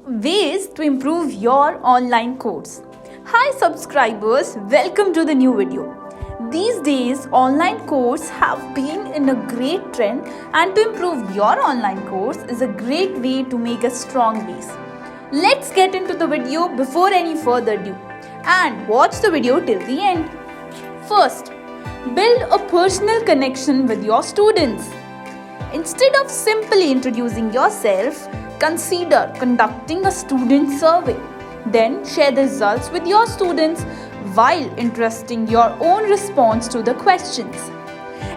ways to improve your online course. Hi subscribers, welcome to the new video. These days online courses have been in a great trend, and to improve your online course is a great way to make a strong base. Let's get into the video before any further ado and watch the video till the end. First, build a personal connection with your students. Instead of simply introducing yourself, consider conducting a student survey. Then share the results with your students while entrusting your own response to the questions.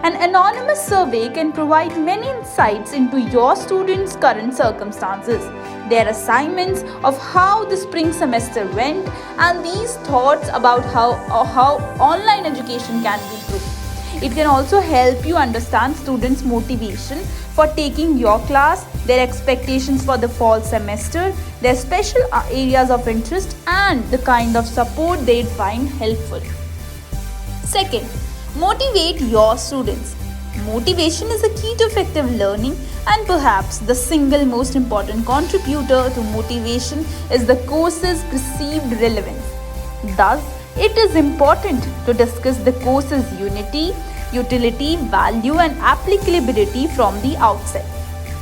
An anonymous survey can provide many insights into your students' current circumstances, their assignments, of how the spring semester went, and these thoughts about how online education can be improved. It can also help you understand students' motivation for taking your class, their expectations for the fall semester, their special areas of interest, and the kind of support they'd find helpful. Second, motivate your students. Motivation is a key to effective learning, and perhaps the single most important contributor to motivation is the course's perceived relevance. Thus, it is important to discuss the course's utility, value, and applicability from the outset.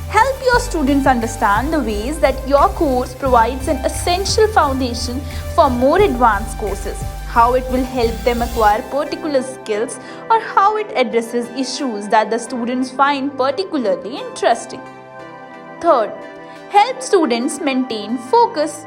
Help your students understand the ways that your course provides an essential foundation for more advanced courses, how it will help them acquire particular skills, or how it addresses issues that the students find particularly interesting. Third, help students maintain focus.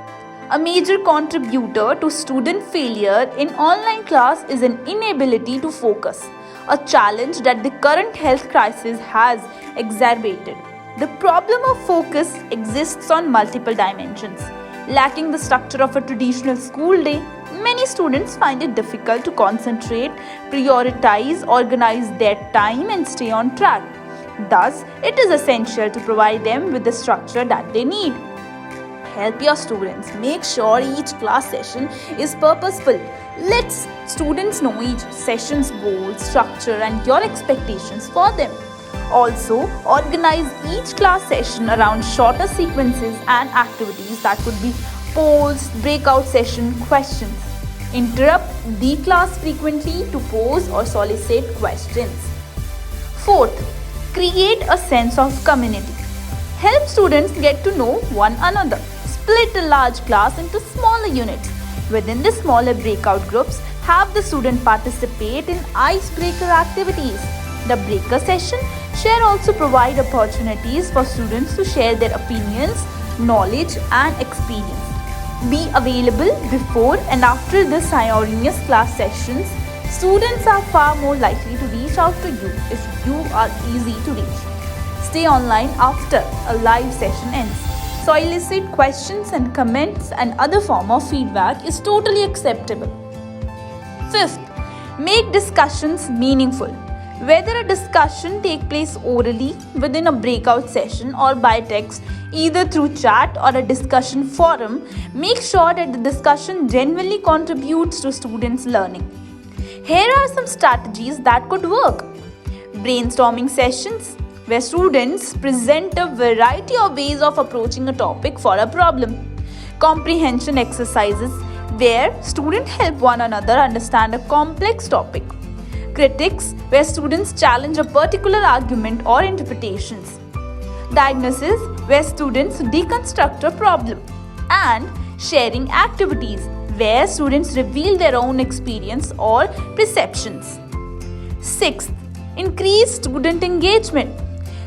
A major contributor to student failure in online class is an inability to focus, a challenge that the current health crisis has exacerbated. The problem of focus exists on multiple dimensions. Lacking the structure of a traditional school day, many students find it difficult to concentrate, prioritize, organize their time, and stay on track. Thus, it is essential to provide them with the structure that they need. Help your students make sure each class session is purposeful. Let students know each session's goals, structure, and your expectations for them. Also, organize each class session around shorter sequences and activities that could be polls, breakout session, questions. Interrupt the class frequently to pose or solicit questions. Fourth, create a sense of community. Help students get to know one another. Split a large class into smaller units. Within the smaller breakout groups, have the student participate in icebreaker activities. The breaker session share also provide opportunities for students to share their opinions, knowledge, and experience. Be available before and after the synchronous class sessions. Students are far more likely to reach out to you if you are easy to reach. Stay online after a live session ends. Solicit questions and comments and other form of feedback is totally acceptable. Fifth, make discussions meaningful. Whether a discussion take place orally within a breakout session or by text, either through chat or a discussion forum, make sure that the discussion genuinely contributes to students' learning. Here are some strategies that could work. Brainstorming sessions, where students present a variety of ways of approaching a topic for a problem. Comprehension exercises, where students help one another understand a complex topic. Critics, where students challenge a particular argument or interpretations. Diagnosis, where students deconstruct a problem. And sharing activities, where students reveal their own experience or perceptions. Sixth, increase student engagement.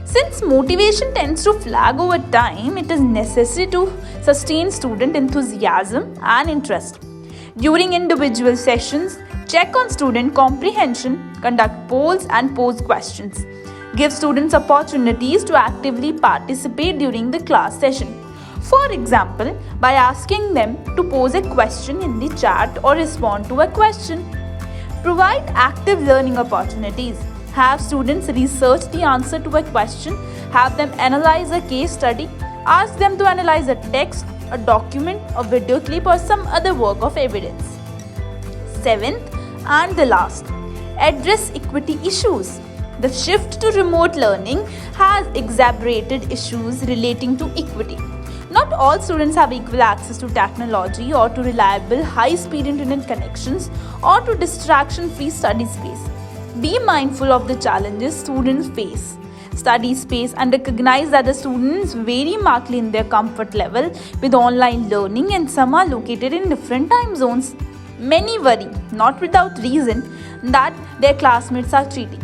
Since motivation tends to flag over time, it is necessary to sustain student enthusiasm and interest. During individual sessions, check on student comprehension, conduct polls, and pose questions. Give students opportunities to actively participate during the class session. For example, by asking them to pose a question in the chat or respond to a question. Provide active learning opportunities. Have students research the answer to a question, have them analyze a case study, ask them to analyze a text, a document, a video clip, or some other work of evidence. Seventh and the last, address equity issues. The shift to remote learning has exacerbated issues relating to equity. Not all students have equal access to technology or to reliable high-speed internet connections or to distraction-free study space. Be mindful of the challenges students face. Study space and recognize that the students vary markedly in their comfort level with online learning, and some are located in different time zones. Many worry, not without reason, that their classmates are cheating.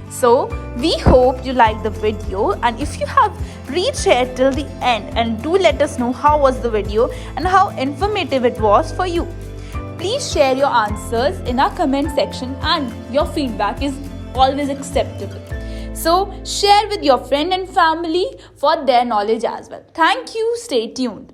So, we hope you liked the video, and if you have reached here till the end, and do let us know how was the video and how informative it was for you. Please share your answers in our comment section, and your feedback is always acceptable. So, share with your friend and family for their knowledge as well. Thank you. Stay tuned.